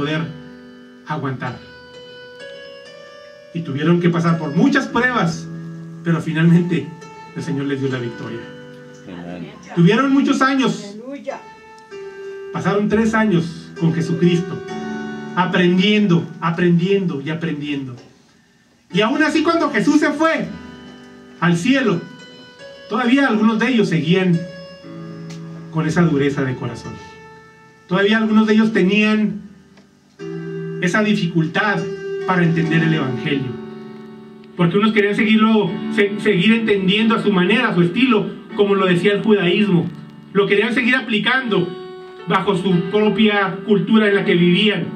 poder aguantar. Y tuvieron que pasar por muchas pruebas, pero finalmente el Señor les dio la victoria. Tuvieron muchos años, pasaron 3 años con Jesucristo, aprendiendo y aprendiendo. Y aún así, cuando Jesús se fue al cielo, todavía algunos de ellos seguían con esa dureza de corazón. Todavía algunos de ellos tenían esa dificultad para entender el Evangelio, porque unos querían seguir entendiendo a su manera, a su estilo, como lo decía el judaísmo. Lo querían seguir aplicando bajo su propia cultura en la que vivían.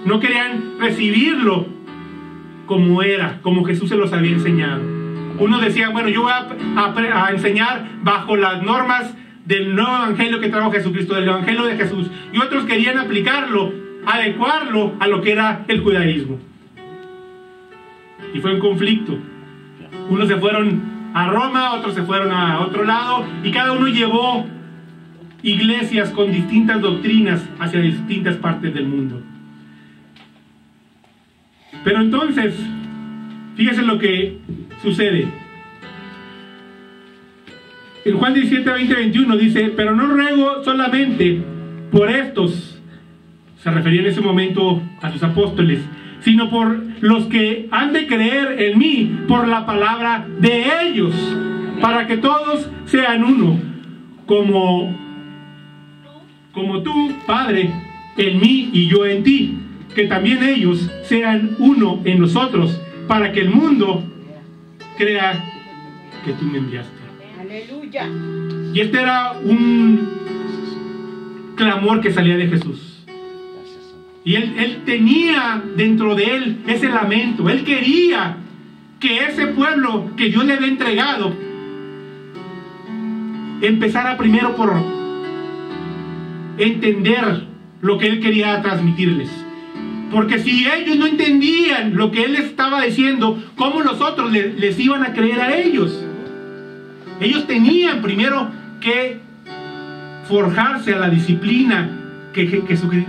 No querían recibirlo como era, como Jesús se los había enseñado. Unos decían, bueno, yo voy a enseñar bajo las normas del nuevo evangelio que trajo Jesucristo, del evangelio de Jesús. Y otros querían aplicarlo, adecuarlo a lo que era el judaísmo. Y fue un conflicto. Unos se fueron a Roma, otros se fueron a otro lado, y cada uno llevó iglesias con distintas doctrinas hacia distintas partes del mundo. Pero entonces, fíjese lo que sucede. En Juan 17, 20, 21 dice, pero no ruego solamente por estos, se refería en ese momento a sus apóstoles, sino por los que han de creer en mí por la palabra de ellos, para que todos sean uno, como tú, Padre, en mí y yo en ti, que también ellos sean uno en nosotros, para que el mundo crea que tú me enviaste. Aleluya. Y este era un clamor que salía de Jesús. Y él tenía dentro de él ese lamento. Él quería que ese pueblo que Dios le había entregado empezara primero por entender lo que él quería transmitirles. Porque si ellos no entendían lo que él les estaba diciendo, ¿cómo los otros les iban a creer a ellos? Ellos tenían primero que forjarse a la disciplina que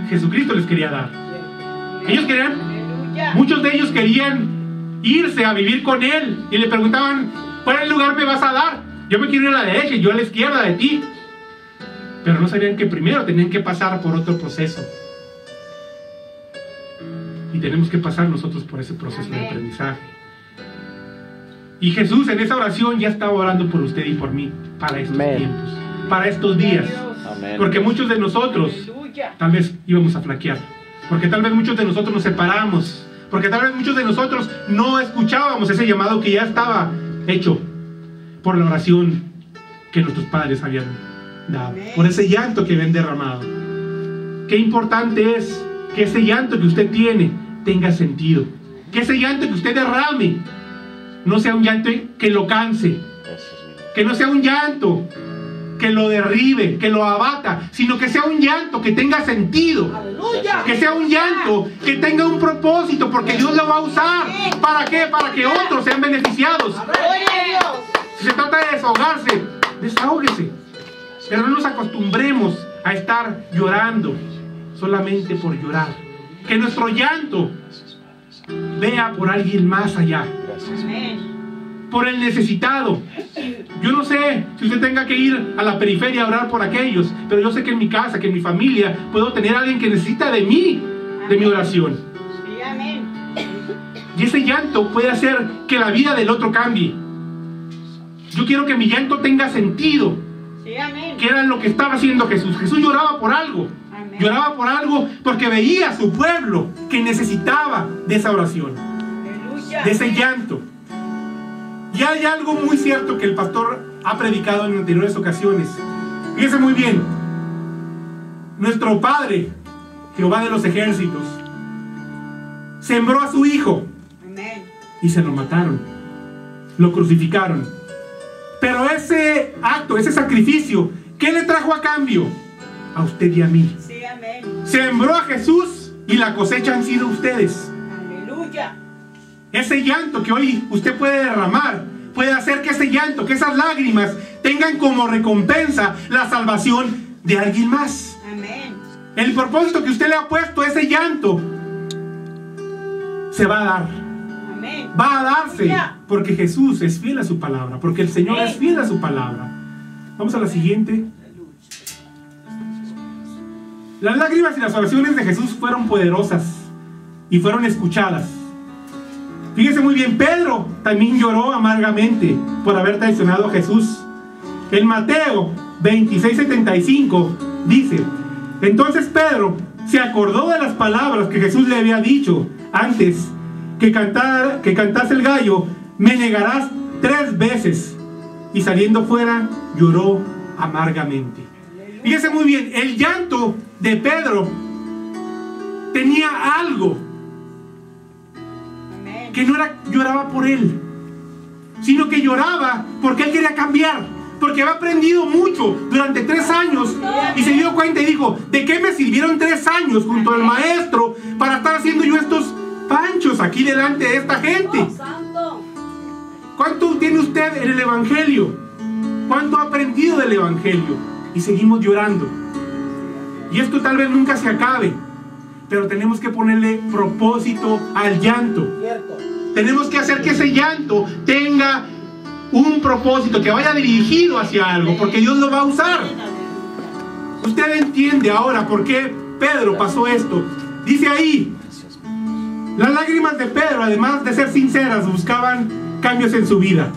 Jesucristo les quería dar. Ellos querían, muchos de ellos querían irse a vivir con él, y le preguntaban, ¿cuál lugar me vas a dar? Yo me quiero ir a la derecha y yo a la izquierda de ti. Pero no sabían que primero tenían que pasar por otro proceso. Y tenemos que pasar nosotros por ese proceso de aprendizaje. Y Jesús en esa oración ya estaba orando por usted y por mí para estos tiempos, para estos días. Porque muchos de nosotros tal vez íbamos a flaquear, porque tal vez muchos de nosotros nos separamos, porque tal vez muchos de nosotros no escuchábamos ese llamado que ya estaba hecho por la oración que nuestros padres habían dado, por ese llanto que habían derramado. Qué importante es que ese llanto que usted tiene tenga sentido, que ese llanto que usted derrame no sea un llanto que lo canse, que no sea un llanto que lo derribe, que lo abata, sino que sea un llanto que tenga sentido. ¡Aleluya! Que sea un llanto que tenga un propósito, porque Dios lo va a usar. ¿Para qué? Para que otros sean beneficiados. Si se trata de desahogarse, desahógese, pero no nos acostumbremos a estar llorando solamente por llorar. Que nuestro llanto vea por alguien más allá, por el necesitado. Yo no sé si usted tenga que ir a la periferia a orar por aquellos, pero yo sé que en mi casa, que en mi familia, puedo tener a alguien que necesita de mí, de mi oración. Y ese llanto puede hacer que la vida del otro cambie. Yo quiero que mi llanto tenga sentido, que era lo que estaba haciendo Jesús. Jesús lloraba por algo. Lloraba por algo porque veía a su pueblo que necesitaba de esa oración, de ese llanto. Y hay algo muy cierto que el pastor ha predicado en anteriores ocasiones. Fíjense muy bien. Nuestro Padre, Jehová de los ejércitos, sembró a su hijo y se lo mataron, lo crucificaron. Pero ese acto, ese sacrificio, ¿qué le trajo a cambio? A usted y a mí. Sembró a Jesús y la cosecha han sido ustedes. Aleluya. Ese llanto que hoy usted puede derramar puede hacer que ese llanto, que esas lágrimas tengan como recompensa la salvación de alguien más. Amén. el propósito que usted le ha puesto, ese llanto, se va a dar. Amén. Va a darse, porque Jesús es fiel a su palabra, porque el Señor es fiel a su palabra. Vamos a la siguiente. Las lágrimas y las oraciones de Jesús fueron poderosas y fueron escuchadas. Fíjese muy bien, Pedro también lloró amargamente por haber traicionado a Jesús. En Mateo 26:75 dice: entonces Pedro se acordó de las palabras que Jesús le había dicho antes que cantase el gallo: me negarás 3 veces. Y saliendo fuera lloró amargamente. Fíjese muy bien, el llanto de Pedro tenía algo que no era lloraba por él, sino que lloraba porque él quería cambiar, porque había aprendido mucho durante 3 años y se dio cuenta y dijo: ¿de qué me sirvieron 3 años junto al maestro para estar haciendo yo estos panchos aquí delante de esta gente? ¿Cuánto tiene usted en el Evangelio? ¿Cuánto ha aprendido del Evangelio? Y seguimos llorando. Y esto tal vez nunca se acabe, pero tenemos que ponerle propósito al llanto. Tenemos que hacer que ese llanto tenga un propósito, que vaya dirigido hacia algo, porque Dios lo va a usar. Usted entiende ahora por qué Pedro pasó esto. Dice ahí: las lágrimas de Pedro, además de ser sinceras, buscaban cambios en su vida.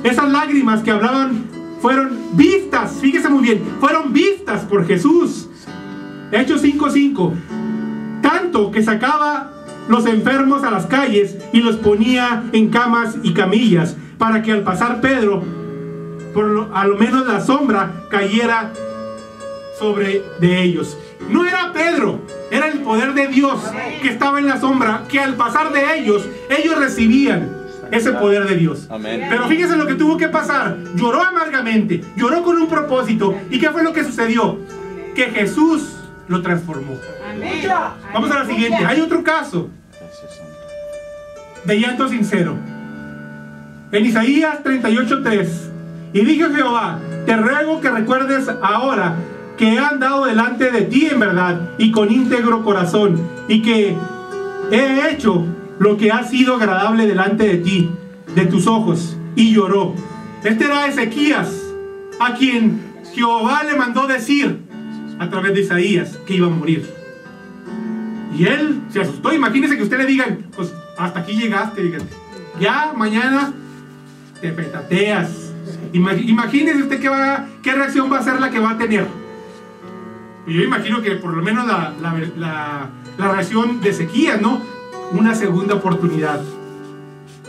Esas lágrimas que hablaban fueron vistas, fíjese muy bien, fueron vistas por Jesús. Hechos 5:5. Tanto que sacaba los enfermos a las calles y los ponía en camas y camillas, para que al pasar Pedro, a lo menos la sombra cayera sobre de ellos. No era Pedro, era el poder de Dios que estaba en la sombra, que al pasar de ellos recibían ese poder de Dios. Amén. Pero fíjese lo que tuvo que pasar. Lloró amargamente, lloró con un propósito. ¿Y qué fue lo que sucedió? Que Jesús lo transformó. Amén. Vamos a la siguiente. Hay otro caso de llanto sincero. En Isaías 38:3. Y dijo Jehová: te ruego que recuerdes ahora que he andado delante de ti en verdad y con íntegro corazón, y que he hecho lo que ha sido agradable delante de ti, de tus ojos. Y lloró. Este era Ezequías, a quien Jehová le mandó decir a través de Isaías que iba a morir. Y él se asustó. Imagínese que usted le digan: pues hasta aquí llegaste, fíjate, ya mañana te petateas. Imagínese usted qué reacción va a ser la que va a tener. Y yo imagino que por lo menos la reacción de Ezequías, ¿no? Una segunda oportunidad.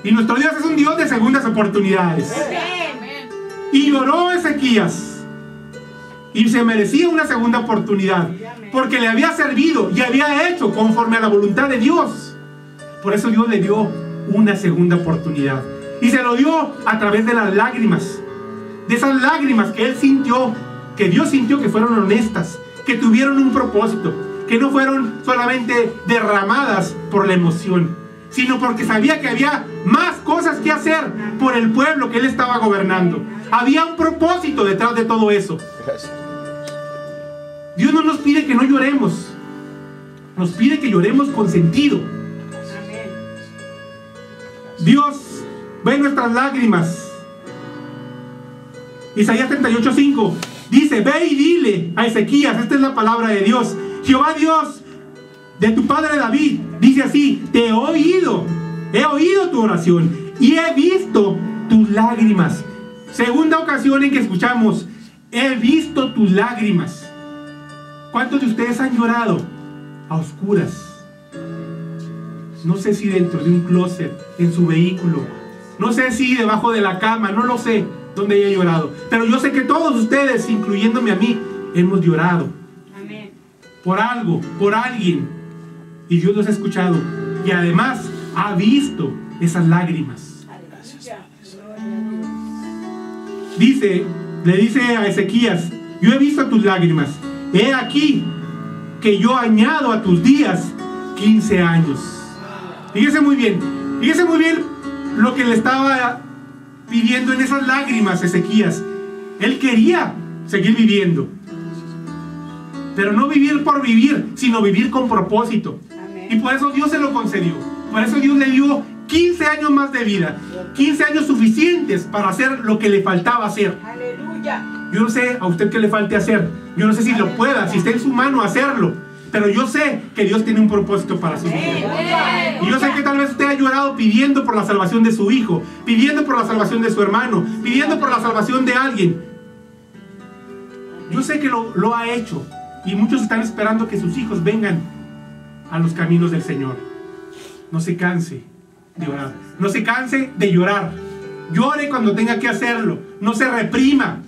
Y nuestro Dios es un Dios de segundas oportunidades. Y lloró Ezequías, y se merecía una segunda oportunidad, porque le había servido y había hecho conforme a la voluntad de Dios. Por eso Dios le dio una segunda oportunidad, y se lo dio a través de las lágrimas, de esas lágrimas que él sintió, que Dios sintió que fueron honestas, que tuvieron un propósito, que no fueron solamente derramadas por la emoción, sino porque sabía que había más cosas que hacer por el pueblo que él estaba gobernando. Había un propósito detrás de todo eso. Dios no nos pide que no lloremos, nos pide que lloremos con sentido. Dios ve nuestras lágrimas. Isaías 38:5 dice: ve y dile a Ezequías, esta es la palabra de Dios, Jehová Dios de tu padre David dice así: te he oído tu oración y he visto tus lágrimas. Segunda ocasión en que escuchamos: he visto tus lágrimas. ¿Cuántos de ustedes han llorado a oscuras? No sé si dentro de un closet, en su vehículo, no sé si debajo de la cama, no lo sé dónde haya llorado, pero yo sé que todos ustedes, incluyéndome a mí, hemos llorado. Amén. Por algo, por alguien, y Dios los ha escuchado y además ha visto esas lágrimas. Le dice a Ezequías: yo he visto tus lágrimas, he aquí que yo añado a tus días 15 años. Fíjese muy bien lo que le estaba pidiendo en esas lágrimas Ezequías. Él quería seguir viviendo, Pero no vivir por vivir, sino vivir con propósito. Amén. Y por eso Dios se lo concedió. Por eso Dios le dio 15 años más de vida. 15 años suficientes para hacer lo que le faltaba hacer. Aleluya. Yo no sé a usted qué le falte hacer. Yo no sé si lo pueda, si está en su mano hacerlo. Pero yo sé que Dios tiene un propósito para su vida. Y yo sé que tal vez usted ha llorado pidiendo por la salvación de su hijo, pidiendo por la salvación de su hermano, pidiendo por la salvación de alguien. Yo sé que lo ha hecho. Y muchos están esperando que sus hijos vengan a los caminos del Señor. No se canse de orar. No se canse de llorar. Llore cuando tenga que hacerlo. No se reprima.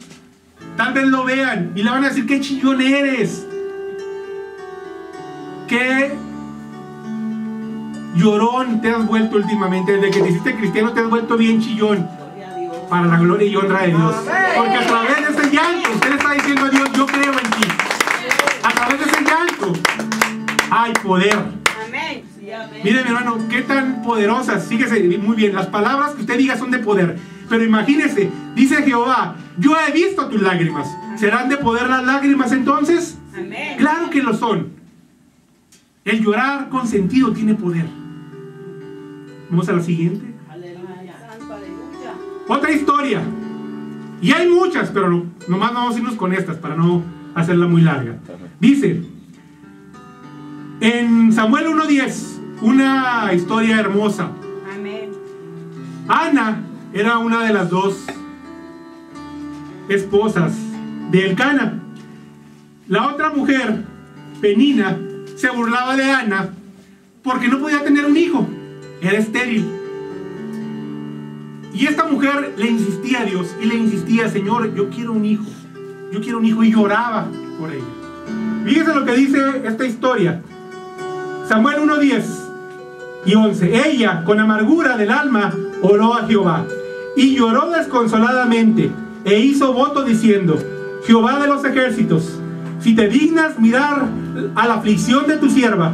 Tal vez lo vean y le van a decir: qué chillón eres. Qué llorón te has vuelto últimamente. Desde que te hiciste cristiano te has vuelto bien chillón. Para la gloria y honra de Dios. Porque a través de ese llanto usted le está diciendo a Dios: yo creo en ti. A través de ese llanto hay poder. Amén. Mire, mi hermano, qué tan poderosas. Fíjese muy bien, las palabras que usted diga son de poder. Pero imagínese, dice Jehová: yo he visto tus lágrimas. ¿Serán de poder las lágrimas entonces? Amén. Claro que lo son. El llorar con sentido tiene poder. Vamos a la siguiente. Otra historia. Y hay muchas, pero nomás vamos a irnos con estas para no hacerla muy larga. Dice en Samuel 1:10, una historia hermosa. Amén. Ana era una de las dos esposas de Elcana. La otra mujer, Penina, se burlaba de Ana porque no podía tener un hijo. Era estéril. Y esta mujer le insistía a Dios y le insistía: Señor, yo quiero un hijo. Yo quiero un hijo. Y lloraba por ella. Fíjense lo que dice esta historia. Samuel 1:10 y 11. Ella, con amargura del alma, oró a Jehová y lloró desconsoladamente e hizo voto diciendo: Jehová de los ejércitos, si te dignas mirar a la aflicción de tu sierva,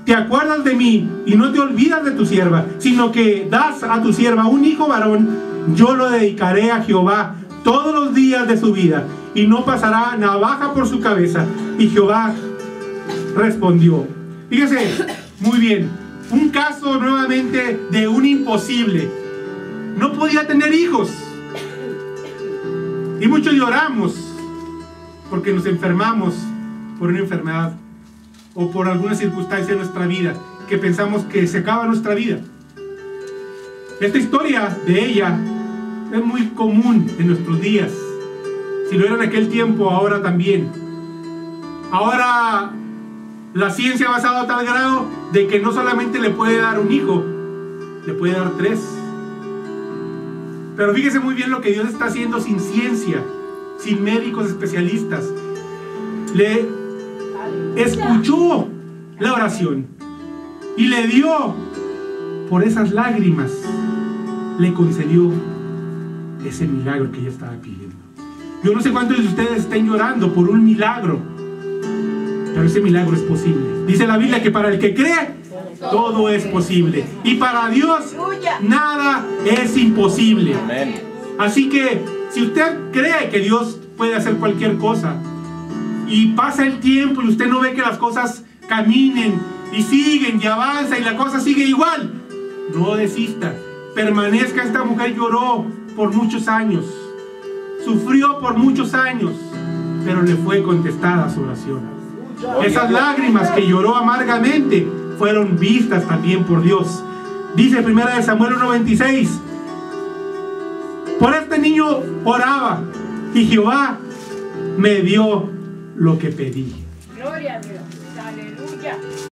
te acuerdas de mí y no te olvidas de tu sierva, sino que das a tu sierva un hijo varón, yo lo dedicaré a Jehová todos los días de su vida, y no pasará navaja por su cabeza. Y Jehová respondió. Fíjese, muy bien, un caso nuevamente de un imposible. No podía tener hijos. Y muchos lloramos porque nos enfermamos por una enfermedad o por alguna circunstancia en nuestra vida que pensamos que se acaba nuestra vida. Esta historia de ella es muy común en nuestros días. Si lo era en aquel tiempo, ahora también. Ahora la ciencia ha avanzado a tal grado de que no solamente le puede dar un hijo, le puede dar 3. Pero fíjese muy bien lo que Dios está haciendo sin ciencia, sin médicos especialistas. Le escuchó la oración y le dio, por esas lágrimas, le concedió ese milagro que ella estaba pidiendo. Yo no sé cuántos de ustedes estén llorando por un milagro, pero ese milagro es posible. Dice la Biblia que para el que cree, todo es posible. Y para Dios, nada es imposible. Así que, si usted cree que Dios puede hacer cualquier cosa, y pasa el tiempo y usted no ve que las cosas caminen y siguen y avanza y la cosa sigue igual, no desista. Permanezca. Esta mujer lloró por muchos años, sufrió por muchos años, pero le fue contestada su oración. Esas lágrimas que lloró amargamente fueron vistas también por Dios. Dice 1 Samuel 1:26: por este niño oraba y Jehová me dio lo que pedí. Gloria a Dios. Aleluya.